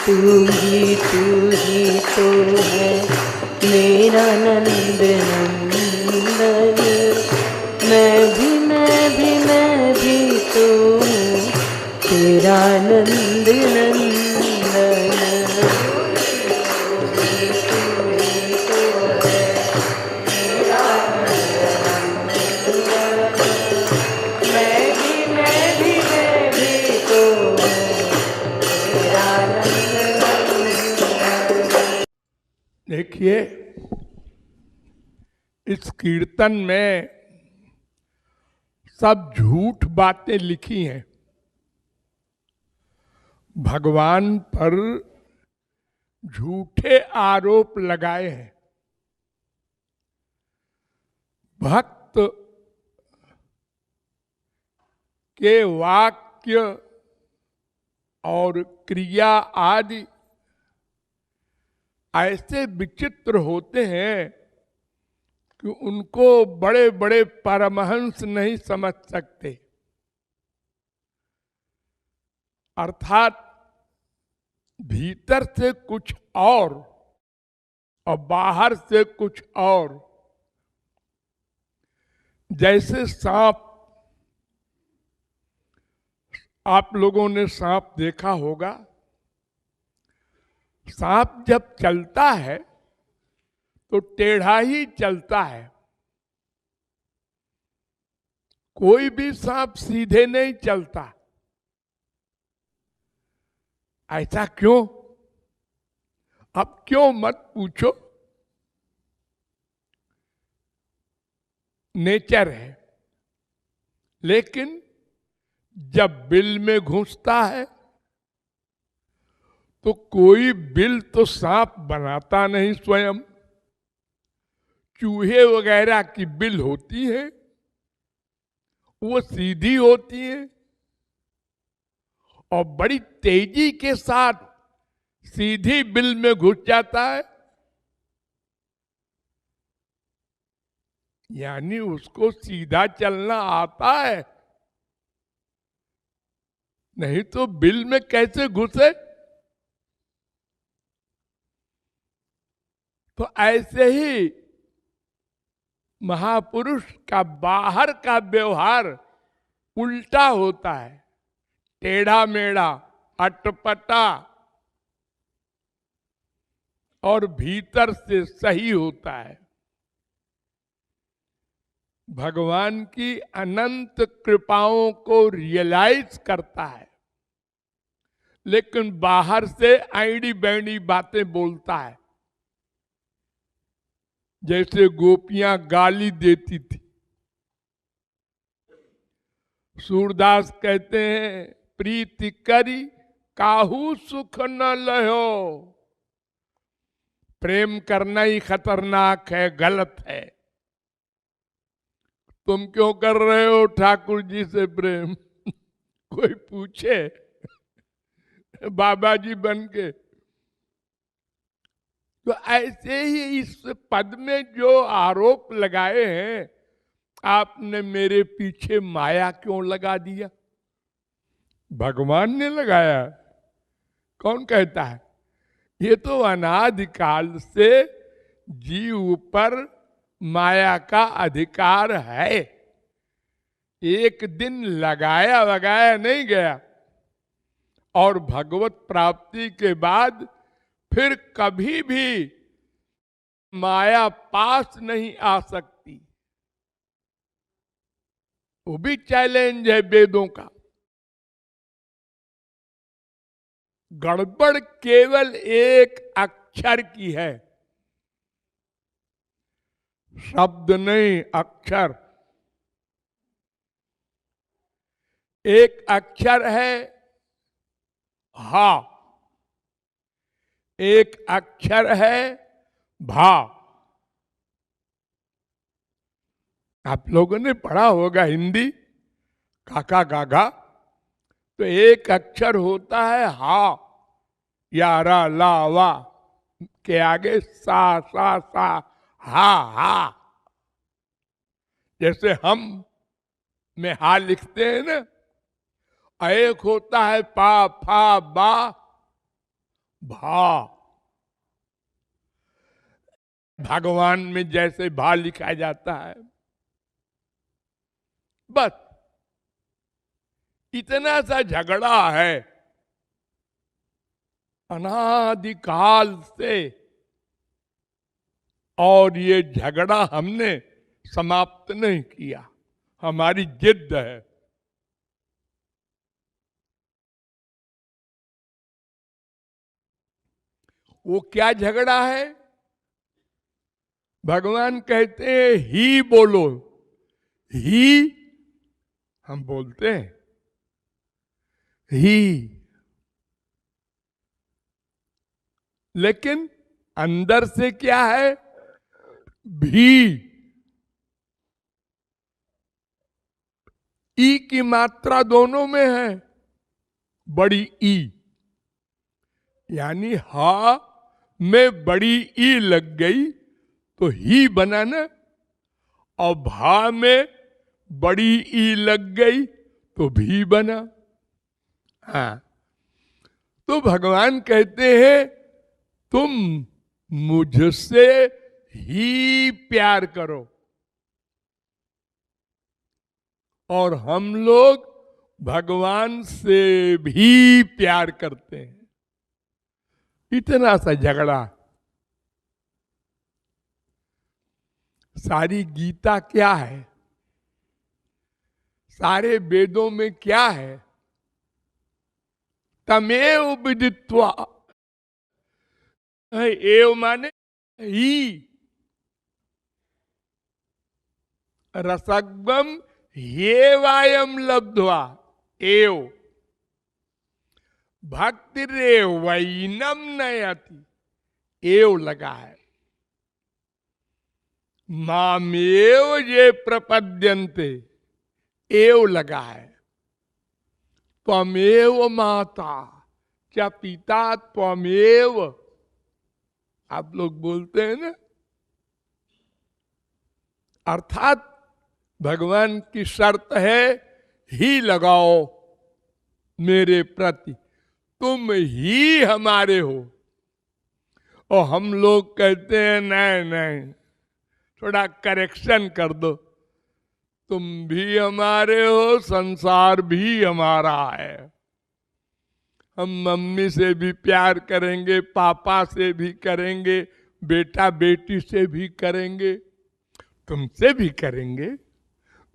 तू ही तो है मेरा नंद नंदन। मैं भी तो हूँ तेरा नंद नंदन। देखिए, इस कीर्तन में सब झूठ बातें लिखी हैं। भगवान पर झूठे आरोप लगाए हैं। भक्त के वाक्य और क्रिया आदि ऐसे विचित्र होते हैं कि उनको बड़े बड़े परमहंस नहीं समझ सकते। अर्थात भीतर से कुछ और बाहर से कुछ और। जैसे सांप, आप लोगों ने सांप देखा होगा। सांप जब चलता है तो टेढ़ा ही चलता है। कोई भी सांप सीधे नहीं चलता। ऐसा क्यों? अब क्यों मत पूछो, नेचर है। लेकिन जब बिल में घुसता है तो कोई बिल तो सांप बनाता नहीं स्वयं। चूहे वगैरह की बिल होती है, वो सीधी होती है और बड़ी तेजी के साथ सीधी बिल में घुस जाता है। यानी उसको सीधा चलना आता है, नहीं तो बिल में कैसे घुसे। तो ऐसे ही महापुरुष का बाहर का व्यवहार उल्टा होता है, टेढ़ा मेढ़ा, अटपटा, और भीतर से सही होता है। भगवान की अनंत कृपाओं को रियलाइज करता है, लेकिन बाहर से आईडी बैंडी बातें बोलता है। जैसे गोपियां गाली देती थी। सूरदास कहते हैं, प्रीति करी काहू सुख न लहो। प्रेम करना ही खतरनाक है, गलत है। तुम क्यों कर रहे हो ठाकुर जी से प्रेम? कोई पूछे बाबा जी बन के। तो ऐसे ही इस पद में जो आरोप लगाए हैं, आपने मेरे पीछे माया क्यों लगा दिया? भगवान ने लगाया? कौन कहता है? ये तो अनादिकाल से जीव पर माया का अधिकार है। एक दिन लगाया वगाया नहीं गया। और भगवत प्राप्ति के बाद फिर कभी भी माया पास नहीं आ सकती। वो भी चैलेंज है वेदों का। गड़बड़ केवल एक अक्षर की है, शब्द नहीं, अक्षर। एक अक्षर है हा, एक अक्षर है भा। आप लोगों ने पढ़ा होगा हिंदी, काका गागा। तो एक अक्षर होता है हा, या रा ला वा के आगे सा सा सा हा हा। जैसे हम में हा लिखते हैं ना। एक होता है पा फा बा, भा, भगवान में जैसे भा लिखा जाता है, बस इतना सा झगड़ा है अनादिकाल से, और ये झगड़ा हमने समाप्त नहीं किया, हमारी जिद है। वो क्या झगड़ा है? भगवान कहते हैं ही बोलो, ही हम बोलते हैं ही, लेकिन अंदर से क्या है? भी। ई की मात्रा दोनों में है, बड़ी ई, यानी हा में बड़ी ई लग गई तो ही बना ना, और भा में बड़ी ई लग गई तो भी बना। हाँ, तो भगवान कहते हैं तुम मुझसे ही प्यार करो, और हम लोग भगवान से भी प्यार करते हैं। इतना सा झगड़ा। सारी गीता क्या है? सारे वेदों में क्या है? तमेव विदित्वा, एव माने ही, रसगम ये वायम लब्ध्वा, एव भक्ति रे वैनम नयति, एव लगा है। मामेव ये प्रपद्यन्ते, एव लगा है। त्वमेव माता क्या पिता त्वमेव, आप लोग बोलते हैं ना, अर्थात भगवान की शर्त है ही लगाओ मेरे प्रति, तुम ही हमारे हो। और हम लोग कहते हैं नहीं नहीं, थोड़ा करेक्शन कर दो, तुम भी हमारे हो, संसार भी हमारा है। हम मम्मी से भी प्यार करेंगे, पापा से भी करेंगे, बेटा बेटी से भी करेंगे, तुमसे भी करेंगे,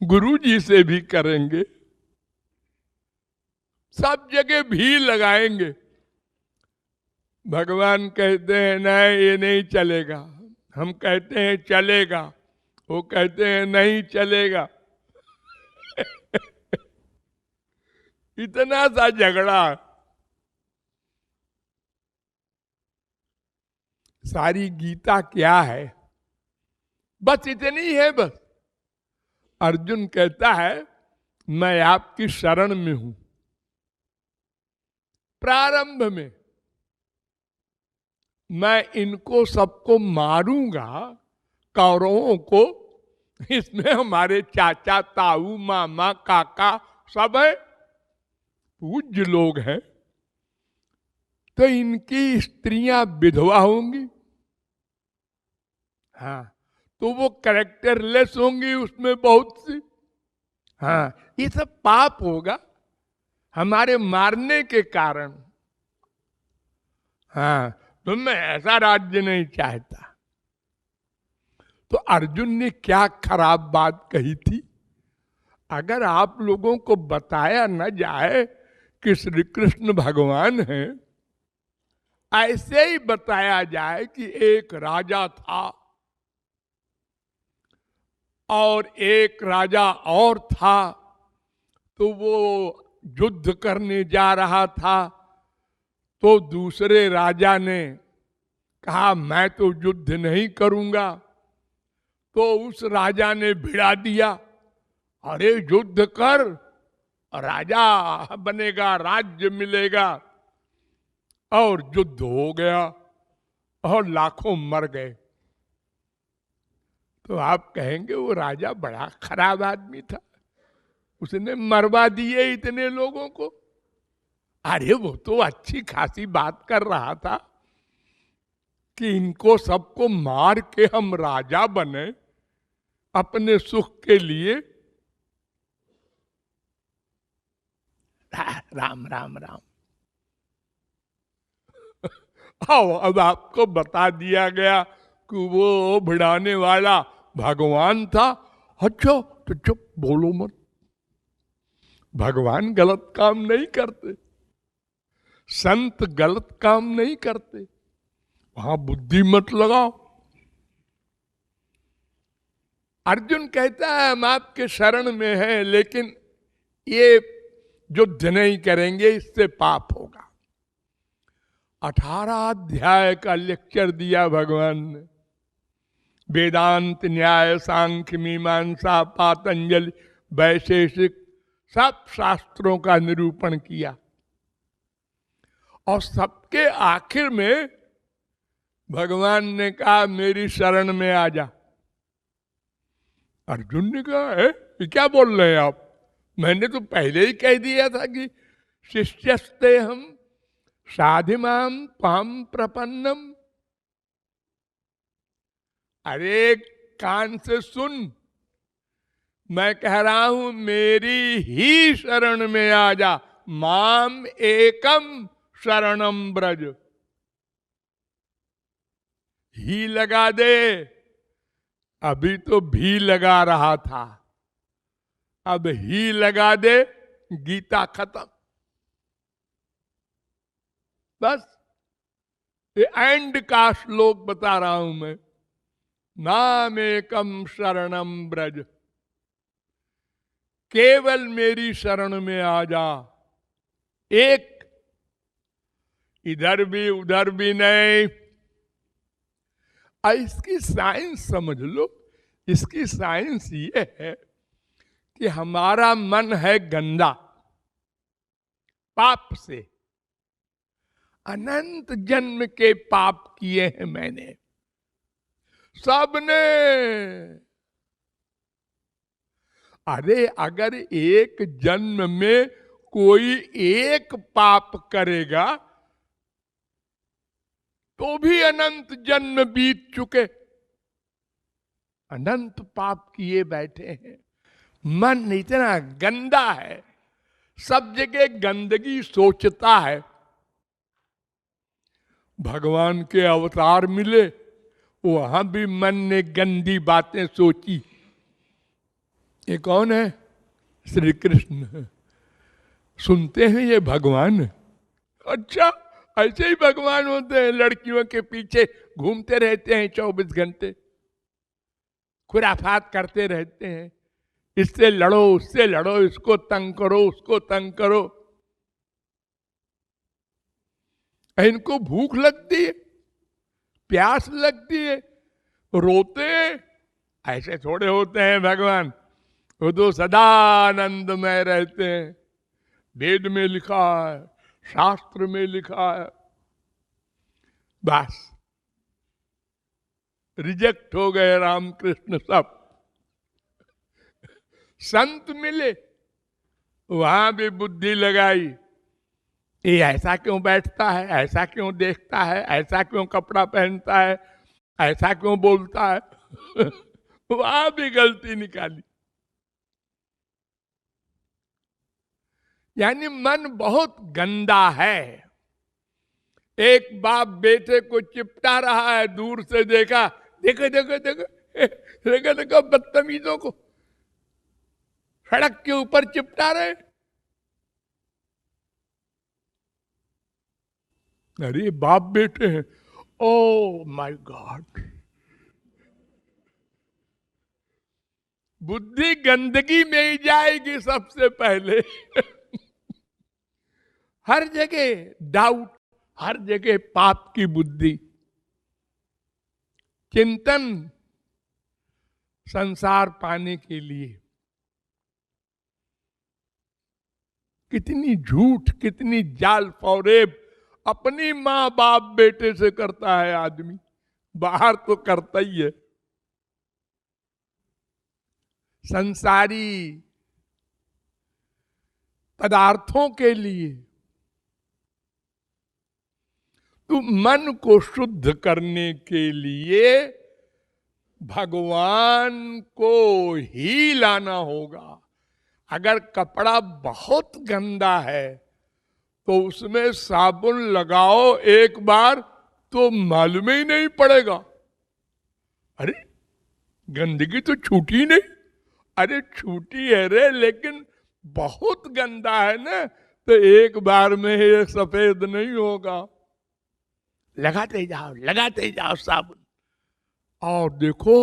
गुरुजी से भी करेंगे, सब जगह भी लगाएंगे। भगवान कहते हैं नहीं ये नहीं चलेगा, हम कहते हैं चलेगा, वो कहते हैं नहीं चलेगा। इतना सा झगड़ा। सारी गीता क्या है? बस इतनी है। बस अर्जुन कहता है मैं आपकी शरण में हूं। प्रारंभ में मैं इनको सबको मारूंगा, कौरवों को, इसमें हमारे चाचा ताऊ मामा काका सब है, पूज्य लोग हैं, तो इनकी स्त्रियां विधवा होंगी। हाँ, तो वो कैरेक्टरलेस होंगी उसमें बहुत सी। हाँ, ये सब पाप होगा हमारे मारने के कारण। हाँ, तो मैं ऐसा राज्य नहीं चाहता। तो अर्जुन ने क्या खराब बात कही थी? अगर आप लोगों को बताया न जाए कि श्री कृष्ण भगवान हैं, ऐसे ही बताया जाए कि एक राजा था और एक राजा और था, तो वो युद्ध करने जा रहा था, तो दूसरे राजा ने कहा मैं तो युद्ध नहीं करूंगा, तो उस राजा ने भिड़ा दिया, अरे युद्ध कर, राजा बनेगा, राज्य मिलेगा। और युद्ध हो गया और लाखों मर गए। तो आप कहेंगे वो राजा बड़ा खराब आदमी था, उसने मरवा दिए इतने लोगों को। अरे वो तो अच्छी खासी बात कर रहा था कि इनको सबको मार के हम राजा बने अपने सुख के लिए। राम राम राम। आओ, अब आपको बता दिया गया कि वो भिड़ाने वाला भगवान था। अच्छा तो चुप, बोलो मत। भगवान गलत काम नहीं करते, संत गलत काम नहीं करते, वहां बुद्धि मत लगाओ। अर्जुन कहता है हम आपके शरण में हैं, लेकिन ये युद्ध नहीं करेंगे, इससे पाप होगा। 18 अध्याय का लेक्चर दिया भगवान ने। वेदांत, न्याय, सांख्य, मीमांसा, पातंजलि, वैशेषिक, सब शास्त्रों का निरूपण किया। और सबके आखिर में भगवान ने कहा मेरी शरण में आ जा। अर्जुन ने कहा ये क्या बोल रहे हैं आप? मैंने तो पहले ही कह दिया था कि शिष्यस्ते हम साधिमाम पाम प्रपन्नम। अरे कान से सुन, मैं कह रहा हूं मेरी ही शरण में आ जा। माम एकम शरणम ब्रज। ही लगा दे, अभी तो भी लगा रहा था, अब ही लगा दे, गीता खत्म। बस ये एंड का श्लोक बता रहा हूं मैं। नाम एकम शरणम ब्रज, केवल मेरी शरण में आ जा। एक, इधर भी उधर भी नहीं। इसकी साइंस समझ लो। इसकी साइंस ये है कि हमारा मन है गंदा, पाप से। अनंत जन्म के पाप किए हैं मैंने, सबने। अरे अगर एक जन्म में कोई एक पाप करेगा तो भी अनंत जन्म बीत चुके। अनंत पाप किए बैठे हैं। मन इतना गंदा है, सब जगह गंदगी सोचता है। भगवान के अवतार मिले, वहां भी मन ने गंदी बातें सोची। ये कौन है? श्री कृष्ण। सुनते हैं ये भगवान। अच्छा, ऐसे ही भगवान होते हैं, लड़कियों के पीछे घूमते रहते हैं 24 घंटे, खुराफात करते रहते हैं। इससे लड़ो, उससे लड़ो, इसको तंग करो, उसको तंग करो। इनको भूख लगती है, प्यास लगती है, रोते हैं। ऐसे थोड़े होते हैं भगवान। वो तो सदा आनंद में रहते हैं। वेद में लिखा है, शास्त्र में लिखा है। बस रिजेक्ट हो गए रामकृष्ण सब। संत मिले, वहां भी बुद्धि लगाई। ये ऐसा क्यों बैठता है, ऐसा क्यों देखता है, ऐसा क्यों कपड़ा पहनता है, ऐसा क्यों बोलता है। वहां भी गलती निकाली। यानी मन बहुत गंदा है। एक बाप बेटे को चिपटा रहा है, दूर से देखा, देखो देखो देखो देखो देखो बदतमीजों को सड़क के ऊपर चिपटा रहे। अरे बाप बेटे हैं। ओ माय गॉड, बुद्धि गंदगी में ही जाएगी सबसे पहले। हर जगह डाउट, हर जगह पाप की बुद्धि। चिंतन संसार पाने के लिए कितनी झूठ, कितनी जाल फौरेब अपनी मां बाप बेटे से करता है आदमी। बाहर तो करता ही है। संसारी पदार्थों के लिए तो मन को शुद्ध करने के लिए भगवान को ही लाना होगा। अगर कपड़ा बहुत गंदा है तो उसमें साबुन लगाओ एक बार तो मालूम ही नहीं पड़ेगा, अरे गंदगी तो छूटी नहीं। अरे छूटी है रे, लेकिन बहुत गंदा है ना, तो एक बार में ये सफेद नहीं होगा। लगाते जाओ साबुन, और देखो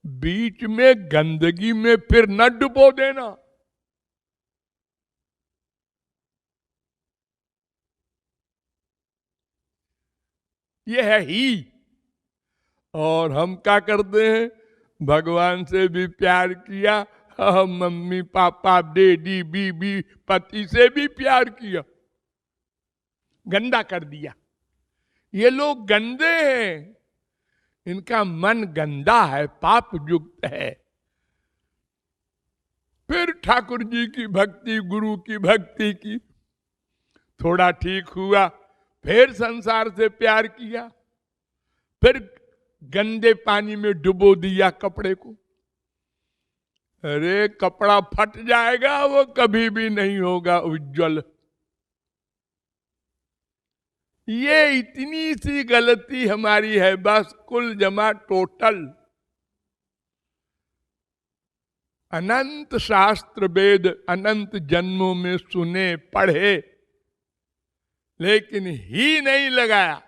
बीच में गंदगी में फिर न डुबो देना। ये है ही। और हम क्या करते हैं, भगवान से भी प्यार किया, मम्मी पापा डैडी बीबी पति से भी प्यार किया, गंदा कर दिया। ये लोग गंदे हैं, इनका मन गंदा है, पाप युक्त है। फिर ठाकुर जी की भक्ति, गुरु की भक्ति की, थोड़ा ठीक हुआ, फिर संसार से प्यार किया, फिर गंदे पानी में डुबो दिया कपड़े को। अरे कपड़ा फट जाएगा, वो कभी भी नहीं होगा उज्जवल। ये इतनी सी गलती हमारी है बस, कुल जमा टोटल। अनंत शास्त्र वेद अनंत जन्मों में सुने पढ़े, लेकिन ही नहीं लगाया।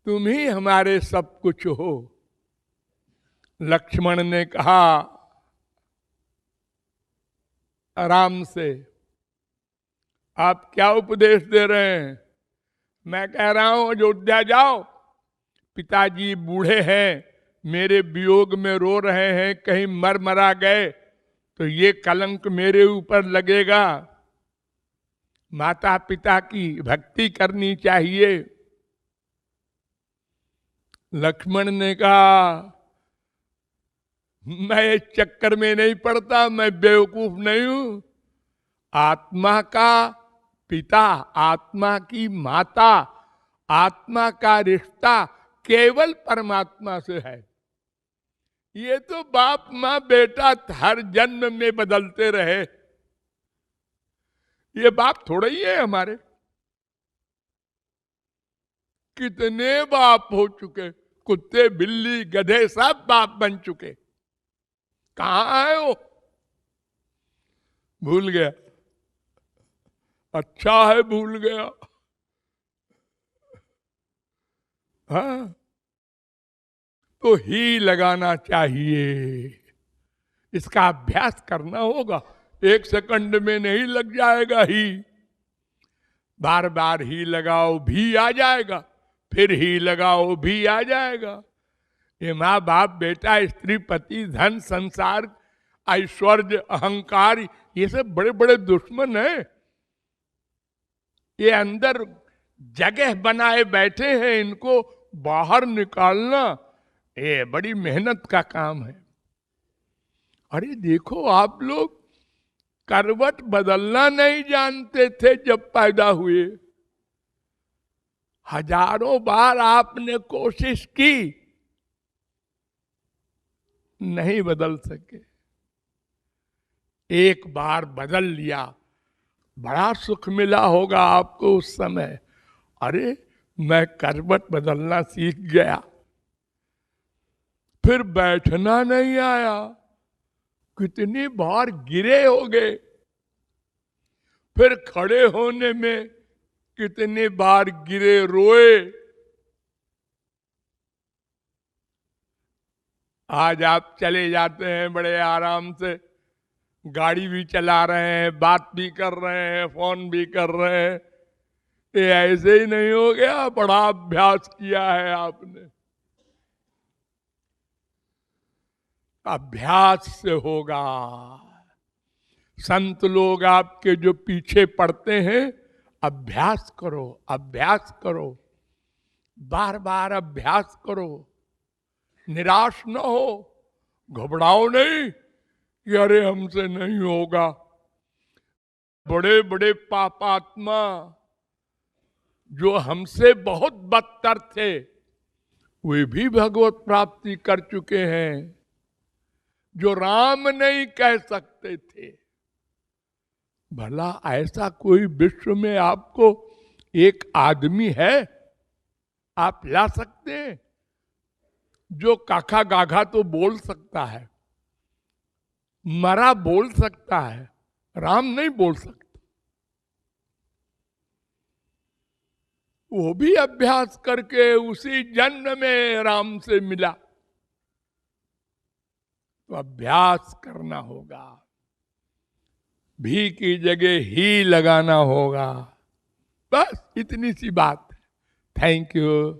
तुम ही हमारे सब कुछ हो। लक्ष्मण ने कहा राम से, आप क्या उपदेश दे रहे हैं? मैं कह रहा हूं अयोध्या जाओ, पिताजी बूढ़े हैं, मेरे वियोग में रो रहे हैं, कहीं मर मरा गए तो ये कलंक मेरे ऊपर लगेगा। माता पिता की भक्ति करनी चाहिए। लक्ष्मण ने कहा मैं इस चक्कर में नहीं पड़ता, मैं बेवकूफ नहीं हूं। आत्मा का पिता, आत्मा की माता, आत्मा का रिश्ता केवल परमात्मा से है। ये तो बाप माँ बेटा हर जन्म में बदलते रहे, ये बाप थोड़ा ही है हमारे। कितने बाप हो चुके, कुत्ते बिल्ली गधे सब बाप बन चुके। कहां आए हो? भूल गया। अच्छा है भूल गया। हाँ, तो ही लगाना चाहिए, इसका अभ्यास करना होगा। एक सेकंड में नहीं लग जाएगा ही, बार बार ही लगाओ भी आ जाएगा, फिर ही लगाओ भी आ जाएगा। ये माँ बाप बेटा स्त्री पति धन संसार ऐश्वर्य अहंकार, ये सब बड़े बड़े दुश्मन हैं। ये अंदर जगह बनाए बैठे हैं, इनको बाहर निकालना ये बड़ी मेहनत का काम है। अरे देखो आप लोग करवट बदलना नहीं जानते थे जब पैदा हुए, हजारों बार आपने कोशिश की, नहीं बदल सके। एक बार बदल लिया, बड़ा सुख मिला होगा आपको उस समय। अरे मैं करवट बदलना सीख गया, फिर बैठना नहीं आया, कितनी बार गिरे होगे, फिर खड़े होने में कितनी बार गिरे रोए। आज आप चले जाते हैं बड़े आराम से, गाड़ी भी चला रहे हैं, बात भी कर रहे हैं, फोन भी कर रहे हैं। ये ऐसे ही नहीं हो गया, बड़ा अभ्यास किया है आपने। अभ्यास से होगा। संत लोग आपके जो पीछे पड़ते हैं, अभ्यास करो, अभ्यास करो, बार बार अभ्यास करो, निराश न हो, घबराओ नहीं कि अरे हमसे नहीं होगा। बड़े बड़े पापात्मा जो हमसे बहुत बदतर थे वे भी भगवत प्राप्ति कर चुके हैं। जो राम नहीं कह सकते थे, भला ऐसा कोई विश्व में आपको एक आदमी है आप ला सकते हैं जो काका गाघा तो बोल सकता है, मरा बोल सकता है, राम नहीं बोल सकता। वो भी अभ्यास करके उसी जन्म में राम से मिला। तो अभ्यास करना होगा, भी की जगह ही लगाना होगा। बस इतनी सी बात है। Thank you.